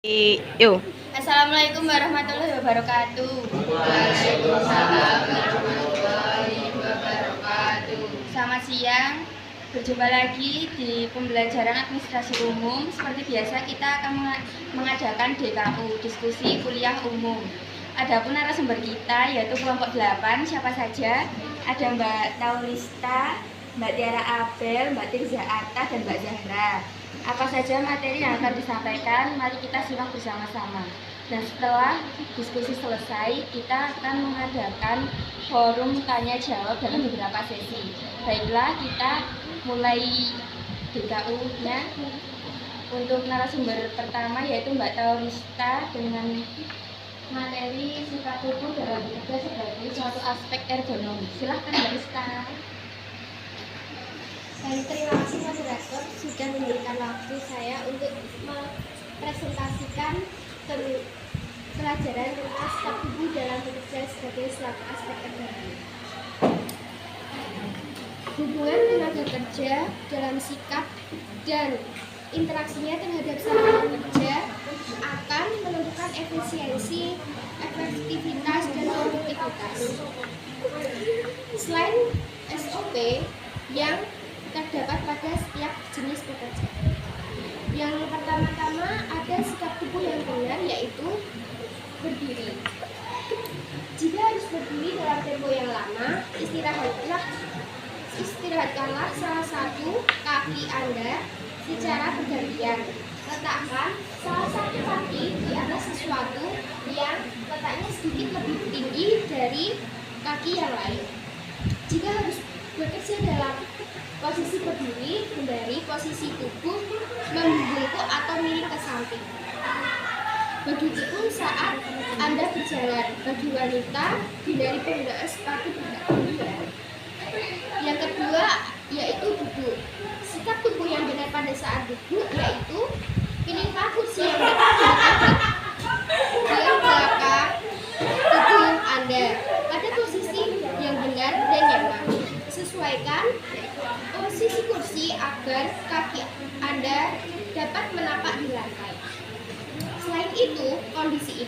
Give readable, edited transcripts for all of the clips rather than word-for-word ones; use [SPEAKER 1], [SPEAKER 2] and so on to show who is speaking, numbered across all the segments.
[SPEAKER 1] Yuk.
[SPEAKER 2] Assalamualaikum warahmatullahi wabarakatuh.
[SPEAKER 3] Waalaikumsalam warahmatullahi wabarakatuh.
[SPEAKER 2] Selamat siang. Berjumpa lagi di pembelajaran administrasi umum. Seperti biasa kita akan mengadakan DKU, diskusi kuliah umum. Adapun narasumber kita yaitu kelompok 8, siapa saja? Ada Mbak Taulista, Mbak Tiara Abel, Mbak Tirza Atta, dan Mbak Zahra. Apa saja materi yang akan disampaikan, mari kita simak bersama-sama. Dan setelah diskusi selesai, kita akan mengadakan forum tanya jawab dalam beberapa sesi. Baiklah, kita mulai DKU-nya. Untuk narasumber pertama yaitu Mbak Taulista dengan materi sifat tubuh dalam bekerja sebagai suatu aspek ergonomi. Silahkan Mbak Lista.
[SPEAKER 4] Baik, terima kasih moderator sudah memberikan waktu saya untuk mempresentasikan pelajaran tentang sifat tubuh dalam bekerja sebagai suatu aspek ergonomi. Hubungan tenaga kerja dalam sikap dan interaksinya terhadap satuan kerja akan menentukan efisiensi, efektivitas, dan produktivitas. Selain SOP yang terdapat pada setiap jenis pekerjaan. Yang pertama-tama ada sikap tubuh yang benar, yaitu berdiri. Jika harus berdiri dalam tempo yang lama, istirahatkanlah salah satu kaki Anda secara bergantian. Letakkan salah satu kaki di atas sesuatu yang letaknya sedikit lebih tinggi dari kaki yang lain. Jika harus bekerja dalam posisi berdiri, hindari posisi tubuh membungkuk atau miring ke samping. Begitupun saat Anda berjalan. Bagi wanita, hindari penggunaan sepatu berbadan. Yang kedua yaitu duduk. Sikap tubuh yang benar pada saat duduk yaitu pilihlah kursi yang dekat di belakang tubuh Anda pada posisi yang benar dan nyaman. Sesuaikan posisi kursi agar kaki Anda dapat menapak di lantai. Selain itu, kondisi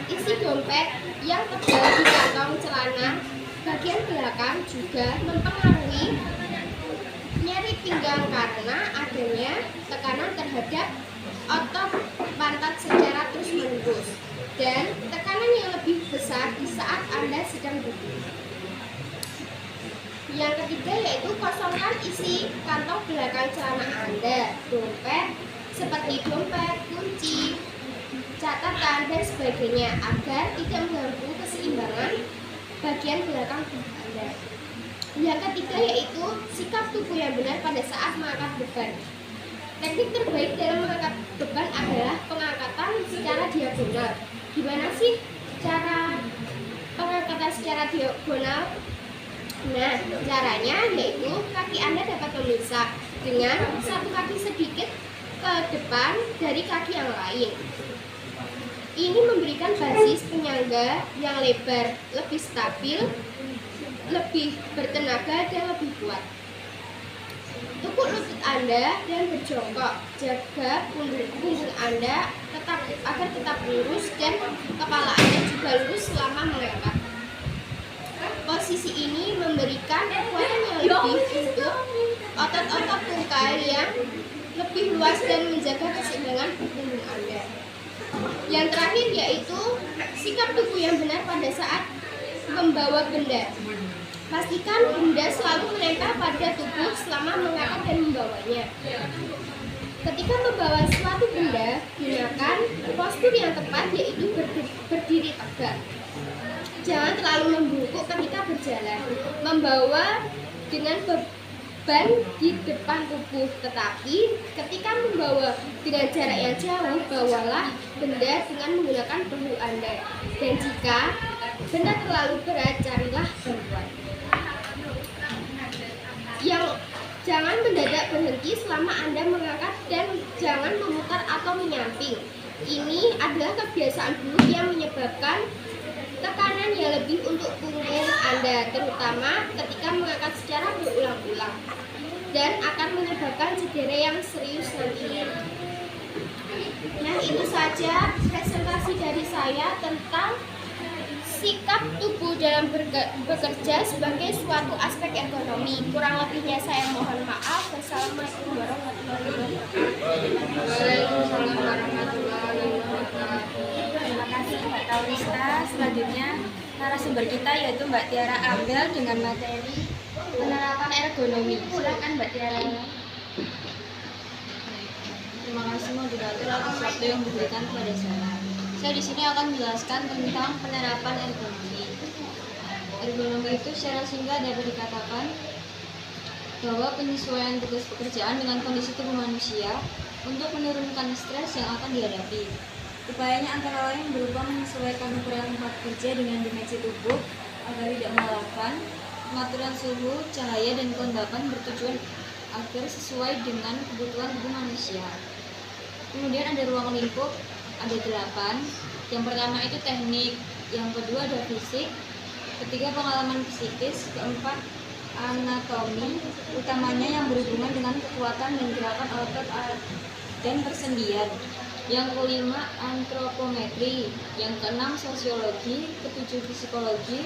[SPEAKER 4] isi dompet yang tebal di kantong celana bagian belakang juga mempengaruhi nyeri pinggang karena adanya tekanan terhadap otot pantat secara terus-menerus dan tekanan yang lebih besar di saat Anda sedang duduk. Yang ketiga yaitu kosongkan isi kantong belakang celana Anda, dompet seperti dompet, kunci, catatan, dan sebagainya agar tidak mengganggu keseimbangan bagian belakang tubuh Anda. Yang ketiga yaitu sikap tubuh yang benar pada saat mengangkat beban. Teknik terbaik dalam mengangkat beban adalah pengangkatan secara diagonal. Gimana sih cara pengangkatan secara diagonal? Nah, caranya yaitu kaki Anda dapat memisah dengan satu kaki sedikit ke depan dari kaki yang lain. Ini memberikan basis penyangga yang lebar, lebih stabil, lebih bertenaga, dan lebih kuat. Tekuk lutut Anda dan berjongkok. Jaga punggung Anda agar tetap lurus dan kepala Anda juga lurus selama mengangkat. Posisi ini memberikan kekuatan yang lebih untuk otot-otot tungkai yang lebih luas dan menjaga keseimbangan punggung Anda. Yang terakhir yaitu sikap tubuh yang benar pada saat membawa benda. Pastikan benda selalu menempel pada tubuh selama mengangkat dan membawanya. Ketika membawa suatu benda, gunakan postur yang tepat yaitu berdiri tegak. Jangan terlalu membungkuk ketika berjalan. Membawa dengan beban di depan tubuh, tetapi ketika membawa dengan jarak yang jauh, bawalah benda dengan menggunakan bahu Anda. Dan jika benda terlalu berat, carilah bantuan. Jangan mendadak berhenti selama Anda mengangkat dan jangan memutar atau menyamping. Ini adalah kebiasaan buruk yang menyebabkan tekanan yang lebih untuk punggung Anda, terutama ketika mengangkat secara berulang-ulang dan akan menyebabkan cedera yang serius nantinya. itu saja presentasi dari saya tentang sikap tubuh dalam bekerja sebagai suatu aspek ekonomi. Kurang lebihnya saya mohon maaf. Wassalamualaikum warahmatullahi wabarakatuh.
[SPEAKER 3] Waalaikumsalam warahmatullahi wabarakatuh.
[SPEAKER 2] Terima kasih Mbak Taurista. Selanjutnya narasumber kita yaitu Mbak Tiara Ambel dengan materi penerapan ergonomi. Silakan Mbak Tiara.
[SPEAKER 1] Terima kasih moderator atas waktu yang diberikan kepada saya. Saya di sini akan menjelaskan tentang penerapan ergonomi. Ergonomi itu secara singkat dapat dikatakan bahwa penyesuaian tugas pekerjaan dengan kondisi tubuh manusia untuk menurunkan stres yang akan dihadapi. Upayanya antara lain berupa menyesuaikan ukuran tempat kerja dengan dimensi tubuh agar tidak melelahkan, pengaturan suhu, cahaya, dan kelembapan bertujuan agar sesuai dengan kebutuhan tubuh manusia. Kemudian ada ruang lingkup, ada 8. Yang pertama itu teknik, yang kedua ada fisik, ketiga pengalaman psikis, keempat anatomi, utamanya yang berhubungan dengan kekuatan dan gerakan otot dan persendian. Yang kelima antropometri, yang keenam sosiologi, ketujuh psikologi,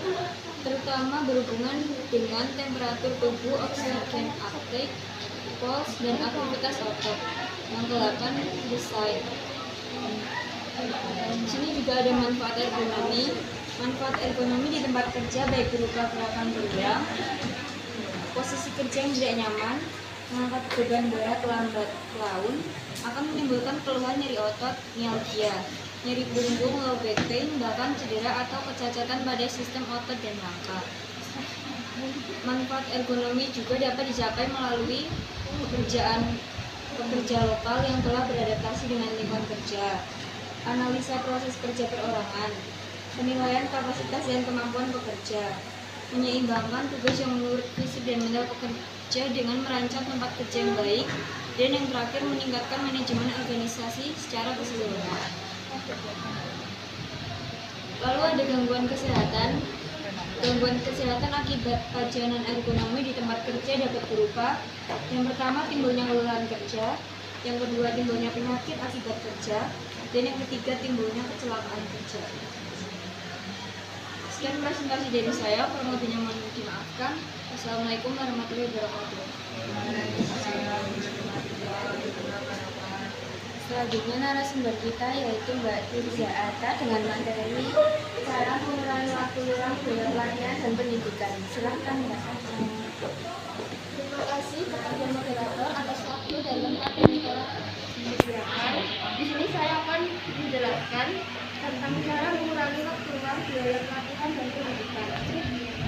[SPEAKER 1] terutama berhubungan dengan temperatur tubuh, oksigen uptake, pulse, dan aktivitas otot. Yang ke-8 desain. Di sini juga ada manfaat ergonomi. Manfaat ergonomi di tempat kerja baik berupa gerakan berulang, posisi kerja yang tidak nyaman, mengangkat beban berat lambat laun, akan menimbulkan keluhan nyeri otot, myalgia, nyeri punggung, low back pain, bahkan cedera atau kecacatan pada sistem otot dan rangka. Manfaat ergonomi juga dapat dicapai melalui pekerja lokal yang telah beradaptasi dengan lingkungan kerja, analisa proses kerja perorangan, penilaian kapasitas dan kemampuan pekerja, menyeimbangkan tugas yang menurut fisik dan mental pekerja dengan merancang tempat kerja yang baik, dan yang terakhir meningkatkan manajemen organisasi secara keseluruhan. Lalu ada gangguan kesehatan. Gangguan kesehatan akibat pajanan ergonomi di tempat kerja dapat berupa: yang pertama timbulnya kelelahan kerja, yang kedua timbulnya penyakit akibat kerja, dan yang ketiga timbulnya kecelakaan kerja. Sekian presentasi dari saya, kurang lebihnya mohon dimaafkan. Wassalamualaikum warahmatullahi wabarakatuh.
[SPEAKER 2] Selanjutnya narasumber kita yaitu Mbak Tirza Atta dengan materi cara mengurangi waktu luang dengan latihan dan pendidikan. Silahkan Mbak.
[SPEAKER 4] Terima kasih kepada moderator atas waktu dan tempat yang telah disediakan. Di sini saya akan menjelaskan tentang cara mengurangi waktu luang biaya pelatihan dan pendidikan.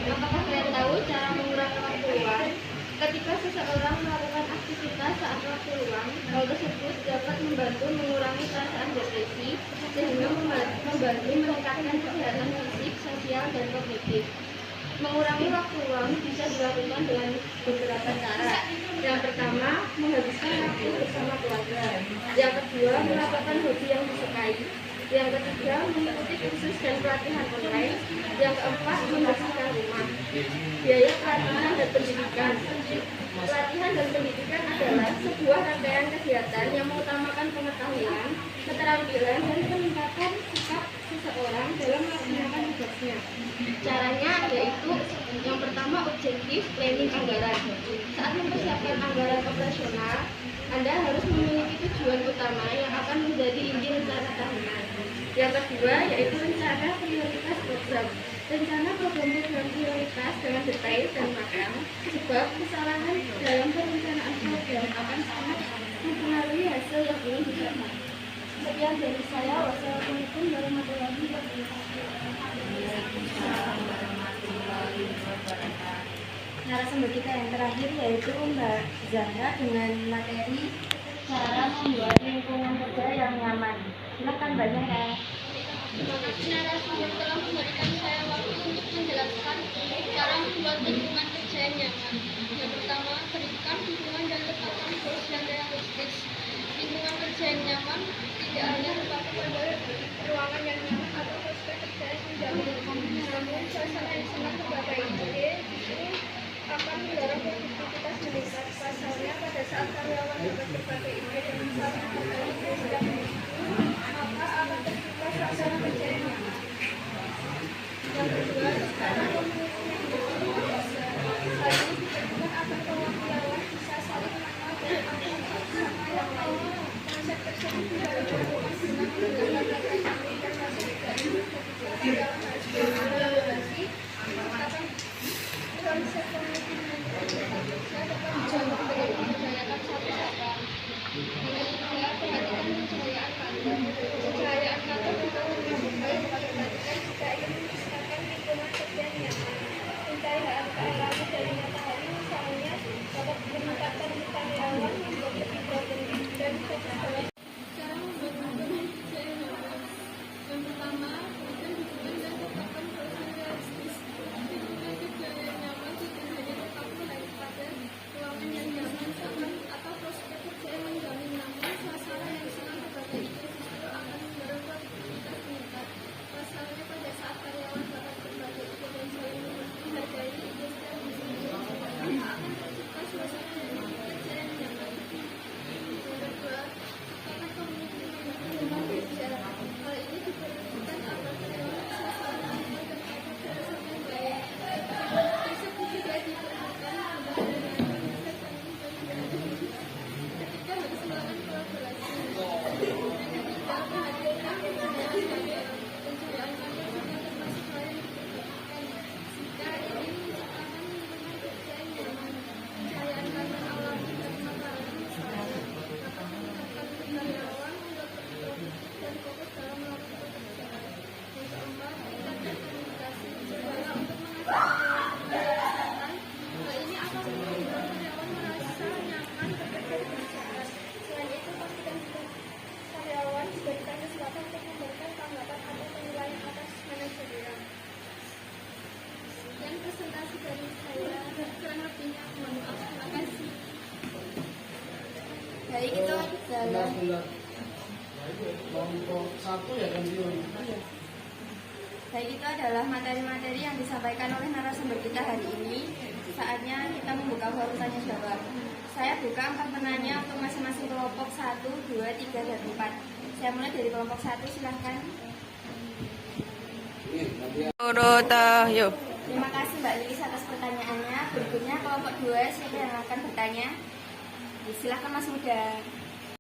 [SPEAKER 4] Apakah kalian tahu cara mengurangi waktu luang? Ketika seseorang melakukan aktivitas saat waktu luang, hal tersebut dapat membantu mengurangi perasaan depresi sehingga membantu meningkatkan kesehatan fisik, sosial, dan kognitif. Mengurangi waktu luang bisa dilakukan dengan beberapa cara. Yang pertama, menghabiskan waktu bersama keluarga. Yang kedua, melakukan hobi yang disukai. Yang ketiga, mengikuti kursus dan pelatihan online. Yang keempat, membersihkan rumah. Biaya pelatihan dan pendidikan. Pelatihan dan pendidikan adalah sebuah rangkaian kegiatan yang mengutamakan pengetahuan, keterampilan, dan peningkatan sikap seseorang dalam melaksanakan tugasnya. Caranya yaitu yang pertama objektif planning anggaran. Saat mempersiapkan anggaran operasional, Anda harus memiliki tujuan utama yang akan menjadi inti rencana tahunan. Yang kedua yaitu rencana prioritas program. Rencana program prioritas dengan detail dan matang, sebab kesalahan dalam perencanaan program akan sangat mempengaruhi hasil yang ingin dicapai. Sekian dari saya. Wassalamualaikum warahmatullahi wabarakatuh.
[SPEAKER 2] Narasumber kita yang terakhir yaitu Mbak Zahra dengan materi cara membuat lingkungan kerja yang nyaman. Silakan Mbak Zahra.
[SPEAKER 4] Terima kasih narasumber telah memberikan saya waktu untuk menjelaskan cara membuat lingkungan kerja yang nyaman. Yang pertama, berikan dukungan dan letakkan goals dan realistis. Lingkungan kerja yang nyaman tidak hanya terpaku pada ruangan yang nyaman atau prospek kerja yang menjamin, namun suasana yang sangat terbatas ini justru akan mendorong produktivitas meningkat. Pasalnya, pada saat karyawan dapat berbagai ide dan saling menghargai
[SPEAKER 2] Baik, itu adalah materi-materi yang disampaikan oleh narasumber kita hari ini. Saatnya kita membuka forum tanya jawab. Saya buka 4 penanya untuk masing-masing kelompok 1, 2, 3, dan 4. Saya mulai dari kelompok 1, silahkan. Terima kasih Mbak Lilis atas pertanyaannya. Berikutnya kelompok 2, siapa yang akan bertanya? Silahkan Mas Muda.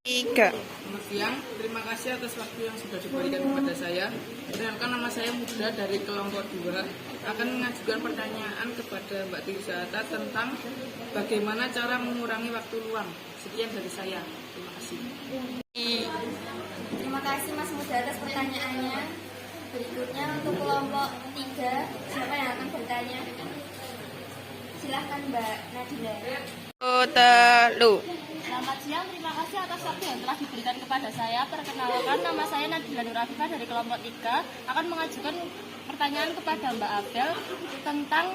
[SPEAKER 3] Selamat siang, terima kasih atas waktu yang sudah diberikan kepada saya. Perkenalkan, nama saya Muda dari kelompok 2 akan mengajukan pertanyaan kepada Mbak Tirisata tentang bagaimana cara mengurangi waktu luang. Sekian dari saya. Terima kasih.
[SPEAKER 2] Terima kasih Mas Muda atas pertanyaannya. Berikutnya untuk kelompok 3, siapa yang akan bertanya? Silahkan Mbak Nadila.
[SPEAKER 1] Selamat siang, terima kasih atas waktu yang telah diberikan kepada saya. Perkenalkan, nama saya Nadila Nurafifah dari kelompok 3 akan mengajukan pertanyaan kepada Mbak Abel tentang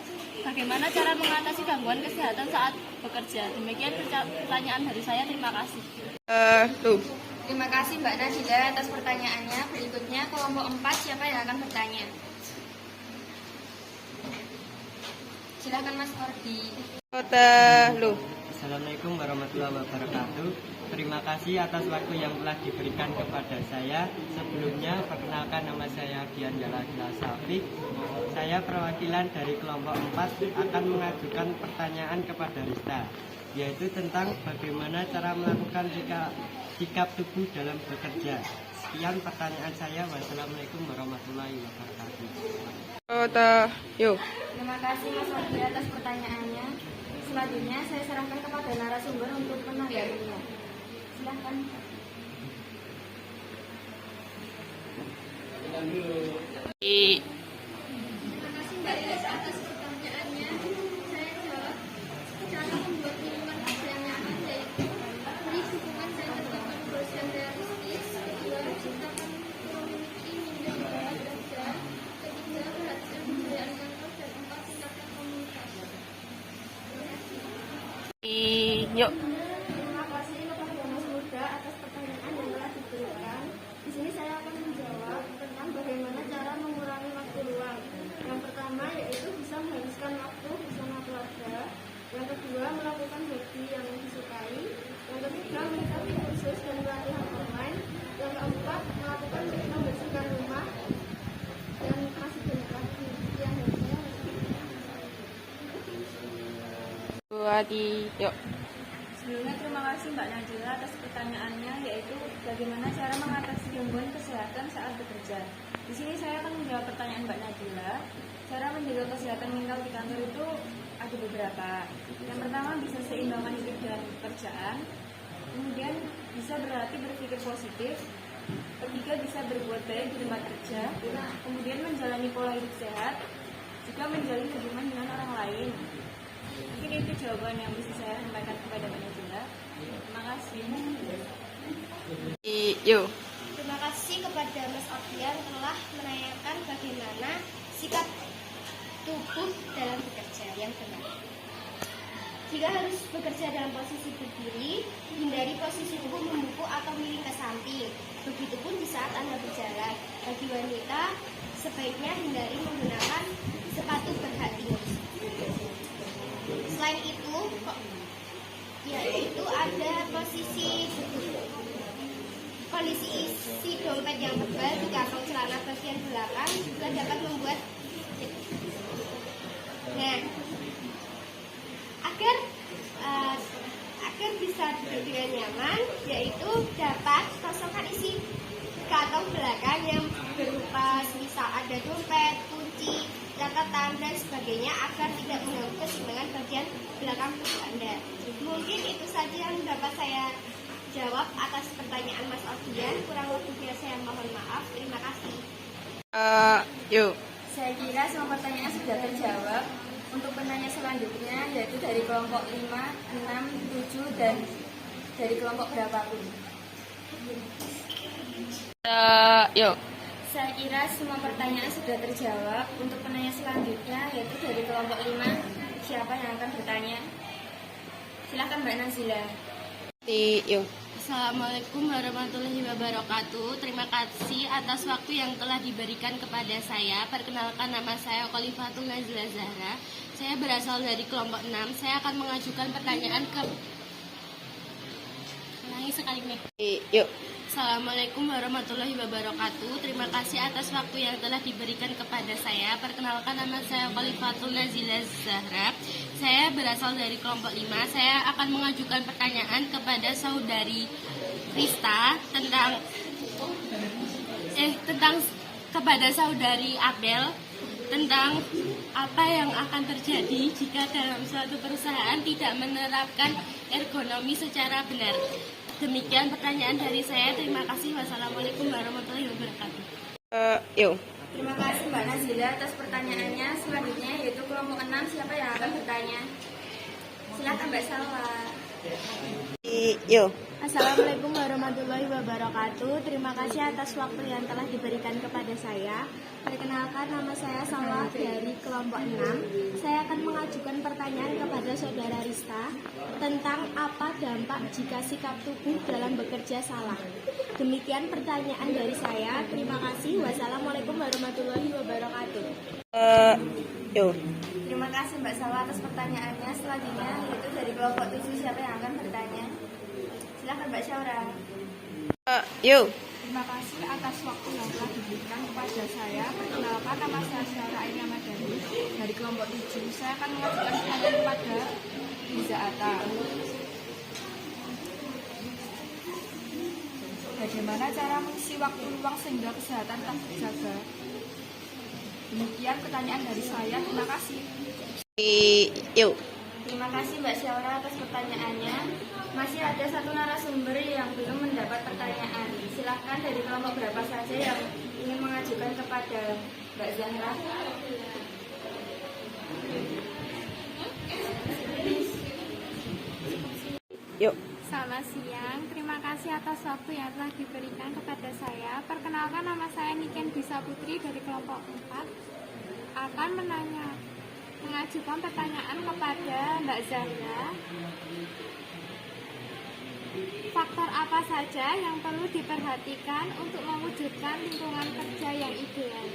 [SPEAKER 1] bagaimana cara mengatasi gangguan kesehatan saat bekerja. Demikian pertanyaan dari saya, terima kasih.
[SPEAKER 2] Terima kasih Mbak Nadila atas pertanyaannya. Berikutnya kelompok 4, siapa yang akan bertanya? Silahkan Mas Kordi.
[SPEAKER 5] Assalamualaikum warahmatullahi wabarakatuh. Terima kasih atas waktu yang telah diberikan kepada saya. Sebelumnya, perkenalkan, nama saya Dian Jalagila Safik. Saya perwakilan dari kelompok 4 akan mengajukan pertanyaan kepada Rista, yaitu tentang bagaimana cara melakukan sikap tubuh dalam bekerja. Sekian pertanyaan saya. Wassalamualaikum warahmatullahi wabarakatuh.
[SPEAKER 2] Terima kasih Mas Kordi atas pertanyaannya. Selanjutnya saya serahkan kepada narasumber untuk menanggapinya. Silahkan.
[SPEAKER 4] Terima kasih Mbak Iris atas pertanyaannya. Saya jawab cara membuat minuman yang nyaman, yaitu beri dukungan dan terdapat goals yang realistis. Kedua, ciptakan community minjem bahan kerja. Ketiga, perhatikan kejayaan kantor. Dan 4, tingkatkan komunikasi.
[SPEAKER 2] Terima kasih kepada Mas Muda atas pertanyaan yang telah diberikan. Di sini saya akan menjawab tentang bagaimana cara mengurangi waktu luang. Yang pertama yaitu bisa menghabiskan waktu bersama keluarga. Yang kedua, melakukan hobi yang disukai. Yang ketiga, mengikuti kursus dan pelatihan online. Yang keempat, melakukan membersihkan rumah. Dan masih banyak lagi yang harus saya
[SPEAKER 1] Sebelumnya terima kasih Mbak Najila atas pertanyaannya, yaitu bagaimana cara mengatasi gangguan kesehatan saat bekerja. Di sini saya akan menjawab pertanyaan Mbak Najila. Cara menjaga kesehatan mental di kantor itu ada beberapa. Yang pertama, bisa seimbangkan hidup dan pekerjaan. Kemudian bisa berlatih berpikir positif. Ketiga, bisa berbuat baik di tempat kerja. Kemudian menjalani pola hidup sehat. Juga menjalin hubungan dengan orang lain. Mungkin itu jawaban yang bisa saya sampaikan kepada Mbak Najila. Terima kasih.
[SPEAKER 4] Terima kasih kepada Mas Okian telah menanyakan bagaimana sikap tubuh dalam bekerja yang benar. Jika harus bekerja dalam posisi berdiri, hindari posisi tubuh membungkuk atau miring ke samping. Begitupun di saat Anda berjalan. Bagi wanita, sebaiknya hindari menggunakan sepatu berhak tinggi. Selain itu, yaitu ada posisi kondisi isi dompet yang tebal di kantong celana bagian belakang juga dapat membuat agar bisa duduk dengan nyaman, yaitu dapat kosongkan isi kantong belakang yang berupa misal ada dompet, kunci, catatan dan sebagainya agar tidak mengganggu keseimbangan bagian belakang tubuh Anda. Mungkin itu saja yang dapat saya jawab atas pertanyaan Mas Alfian. Kurang lebihnya saya mohon maaf. Terima kasih.
[SPEAKER 2] Saya kira semua pertanyaan sudah terjawab. Untuk penanya selanjutnya yaitu dari kelompok 5, 6, 7 dan dari kelompok berapapun. Saya kira semua pertanyaan sudah terjawab. Untuk penanya selanjutnya yaitu dari kelompok 5. Siapa yang akan bertanya? Silakan Mbak Nazila.
[SPEAKER 6] Assalamualaikum warahmatullahi wabarakatuh. Terima kasih atas waktu yang telah diberikan kepada saya. Perkenalkan, nama saya Khalifatul Nazila Zahra. Saya berasal dari kelompok 6. Saya akan mengajukan pertanyaan ke Assalamualaikum warahmatullahi wabarakatuh. Terima kasih atas waktu yang telah diberikan kepada saya. Perkenalkan, nama saya Khalifatul Nazila Zahra. Saya berasal dari kelompok 5. Saya akan mengajukan pertanyaan kepada saudari Rista kepada saudari Abel tentang apa yang akan terjadi jika dalam suatu perusahaan tidak menerapkan ergonomi secara benar. Demikian pertanyaan dari saya. Terima kasih. Wassalamualaikum warahmatullahi wabarakatuh.
[SPEAKER 2] Terima kasih Mbak Nazila atas pertanyaannya. Selanjutnya yaitu kelompok 6. Siapa yang akan bertanya? Silakan Mbak Salwa.
[SPEAKER 1] Assalamualaikum warahmatullahi wabarakatuh. Terima kasih atas waktu yang telah diberikan kepada saya. Perkenalkan, nama saya Salwa dari kelompok 6. Saya akan mengajukan pertanyaan kepada saudara Rista tentang apa dampak jika sikap tubuh dalam bekerja salah. Demikian pertanyaan dari saya. Terima kasih. Wassalamualaikum warahmatullahi wabarakatuh.
[SPEAKER 2] Terima kasih Mbak Salwa atas pertanyaannya. Selanjutnya yaitu dari kelompok 7. Siapa yang akan bertanya? Silakan Mbak Syaura.
[SPEAKER 1] Terima kasih atas waktu yang telah diberikan kepada saya. Perkenalkan, nama saya Syaura Aini Amadani dari kelompok 7. Saya akan mengajukan pertanyaan kepada Liza Atta. Bagaimana cara mengisi waktu luang sehingga kesehatan tetap terjaga? Demikian pertanyaan dari saya. Terima kasih.
[SPEAKER 2] Terima kasih Mbak Syaura atas pertanyaannya. Masih ada satu narasumber yang belum mendapat pertanyaan. Silahkan dari kelompok berapa saja yang ingin mengajukan kepada Mbak Zahra.
[SPEAKER 7] Selamat siang, terima kasih atas waktu yang telah diberikan kepada saya. Perkenalkan, nama saya Niken Bisa Putri dari kelompok 4. Akan mengajukan pertanyaan kepada Mbak Zahra. Faktor apa saja yang perlu diperhatikan untuk mewujudkan lingkungan kerja yang ideal?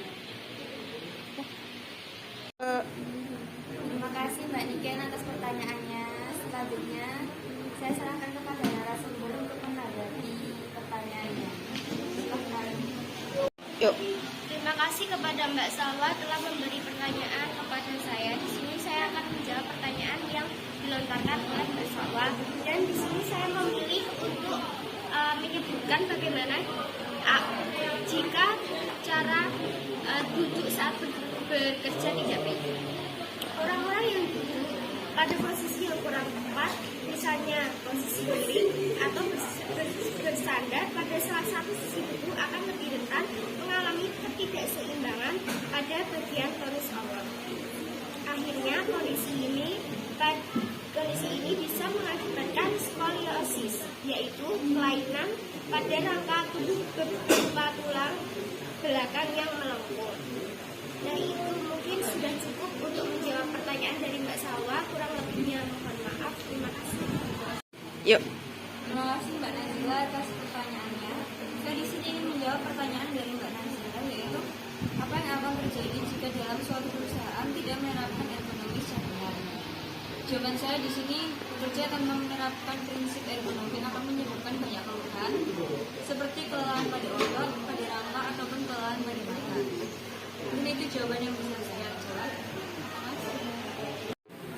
[SPEAKER 2] Terima kasih Mbak Niken atas pertanyaannya. Selanjutnya saya serahkan kepada narasumber untuk menanggapi pertanyaannya. Silahkan.
[SPEAKER 4] Terima kasih kepada Mbak Salwa telah memberi pertanyaan kepada saya. Di sini saya akan menjawab pertanyaan yang dilontarkan oleh Mbak Salwa. Dan di sini saya memilih untuk menyebutkan bagaimana jika cara duduk saat bekerja tidak baik. Orang-orang yang duduk pada posisi yang kurang tepat, misalnya posisi miring atau bersandar pada salah satu sisi tubuh, akan lebih rentan mengalami ketidakseimbangan pada bagian tonus awal. Akhirnya kondisi ini bisa mengakibatkan skoliosis, yaitu kelainan pada rangka tubuh berupa tulang belakang yang melengkung. Dari itu mungkin sudah cukup untuk menjawab pertanyaan dari Mbak Salwa. Kurang lebihnya mohon maaf. Terima kasih.
[SPEAKER 1] Terima kasih Mbak Nazila atas pertanyaannya. Saya di sini ingin menjawab pertanyaan dari Mbak Nazila, yaitu apa yang akan terjadi jika dalam suatu perusahaan tidak menerapkan ergonomi secara benar. Jawaban saya di sini, bekerja tanpa menerapkan prinsip ergonomi akan menyebabkan banyak keluhan, seperti kelelahan pada otot, pada rangka, ataupun kelelahan pada mata. Mungkin itu jawaban yang bisa saya jawab.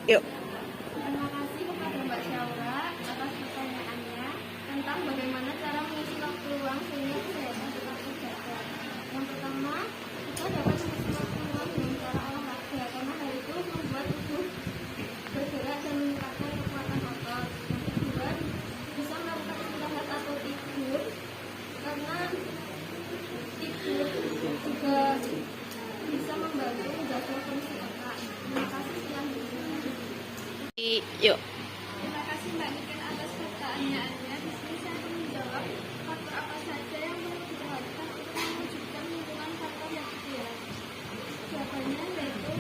[SPEAKER 7] Terima kasih kepada Mbak Syaura atas pertanyaannya tentang bagaimana cara mengisi waktu luang sehingga kesehatan tetap terjaga. Yang pertama, kita dapat mengisi waktu luang dengan cara olahraga, karena hal itu membuat tubuh bergerak dan meningkatkan kekuatan otot. Yang kedua, bisa melakukan istirahat atau tidur, karena tidur juga bisa membantu menjaga fungsi otak. Terima kasih selanjutnya. Terima kasih Mbak Niken atas pertanyaannya. Di sini saya akan menjawab faktor apa saja yang perlu diperhatikan untuk mewujudkan lingkungan kantor yang ideal. Jawabannya yaitu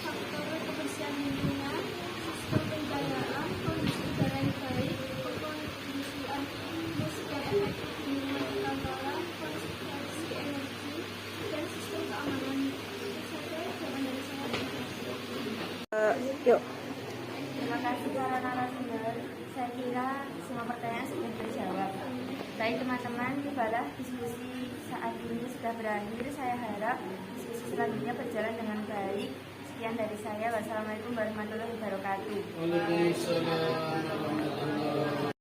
[SPEAKER 7] faktor kebersihan lingkungan, sistem pencahayaan, kondisi udara yang baik,
[SPEAKER 8] Yuk.
[SPEAKER 2] Terima kasih para narasumber. Saya kira semua pertanyaan sudah terjawab. Baik teman-teman, tibalah diskusi saat ini sudah berakhir. Saya harap diskusi selanjutnya berjalan dengan baik. Sekian dari saya. Wassalamualaikum warahmatullahi wabarakatuh.
[SPEAKER 3] Waalaikumsalam warahmatullahi wabarakatuh.